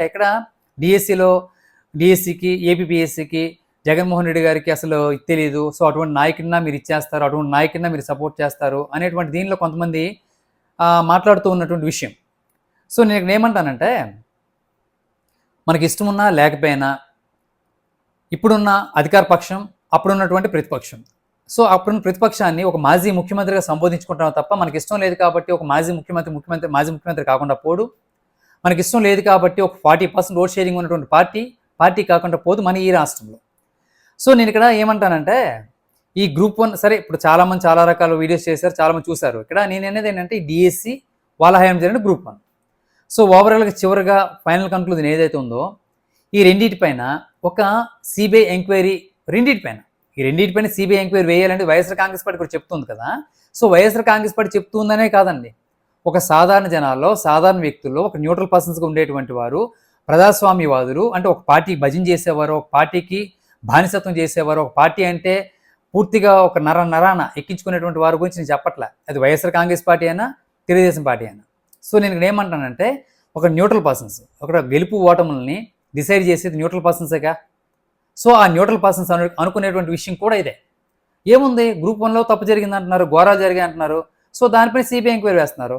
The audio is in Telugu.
ఎక్కడ డిఎస్సికి ఏపీపీఎస్సికి జగన్మోహన్ రెడ్డి గారికి అసలు తెలియదు, సో అటువంటి నాయకుడినా మీరు ఇచ్చేస్తారు, అటువంటి నాయకుడినా మీరు సపోర్ట్ చేస్తారు అనేటువంటి దీనిలో కొంతమంది మాట్లాడుతూ ఉన్నటువంటి విషయం. సో నేను ఇక్కడ ఏమంటానంటే, మనకి ఇష్టం ఉన్నా లేకపోయినా ఇప్పుడున్న అధికార పక్షం, అప్పుడున్నటువంటి ప్రతిపక్షం, సో అప్పుడున్న ప్రతిపక్షాన్ని ఒక మాజీ ముఖ్యమంత్రిగా సంబోధించుకుంటాం తప్ప, మనకి ఇష్టం లేదు కాబట్టి ఒక మాజీ ముఖ్యమంత్రి కాకుండా పోడు, మనకి ఇష్టం లేదు కాబట్టి ఒక 40% ఓట్ షేరింగ్ ఉన్నటువంటి పార్టీ కాకుండా పోదు మన ఈ రాష్ట్రంలో. సో నేను ఇక్కడ ఏమంటానంటే, ఈ గ్రూప్ 1 సరే, ఇప్పుడు చాలామంది చాలా రకాల వీడియోస్ చేశారు, చాలామంది చూశారు. ఇక్కడ నేను అనేది ఏంటంటే, ఈ డిఎస్సి వాళ్ళ హయాం జరిగిన గ్రూప్ 1. సో ఓవరాల్గా చివరిగా ఫైనల్ కన్క్లూజన్ ఏదైతే ఉందో, ఈ రెండింటిపైన ఒక సిబిఐ ఎంక్వైరీ, ఈ రెండింటిపైన సిబిఐ ఎంక్వైరీ వేయాలంటే వైఎస్ఆర్ కాంగ్రెస్ పార్టీ కూడా చెప్తుంది కదా. సో వైఎస్ఆర్ కాంగ్రెస్ పార్టీ చెప్తుందనే కాదండి, ఒక సాధారణ జనాల్లో, సాధారణ వ్యక్తుల్లో ఒక న్యూట్రల్ పర్సన్స్గా ఉండేటువంటి వారు, ప్రజాస్వామ్యవాదులు, అంటే ఒక పార్టీ భజన చేసేవారు, ఒక పార్టీకి బానిసత్వం చేసేవారు, ఒక పార్టీ అంటే పూర్తిగా ఒక నరాన ఎక్కించుకునేటువంటి వారి గురించి నేను చెప్పట్లే, అది వైఎస్ఆర్ కాంగ్రెస్ పార్టీ అయినా తెలుగుదేశం పార్టీ అయినా. సో నేను ఇక్కడ ఏమంటానంటే, ఒక న్యూట్రల్ పర్సన్స్, ఒక గెలుపు ఓటములని డిసైడ్ చేసేది న్యూట్రల్ పర్సన్సేగా. సో ఆ న్యూట్రల్ పర్సన్స్ అనుకునేటువంటి విషయం కూడా ఇదే. ఏముంది, గ్రూప్ 1లో తప్పు జరిగింది అంటున్నారు, ఘోరాలు జరిగాయి అంటున్నారు, సో దానిపైన సిబిఐ ఎంక్వైరీ వేస్తున్నారు.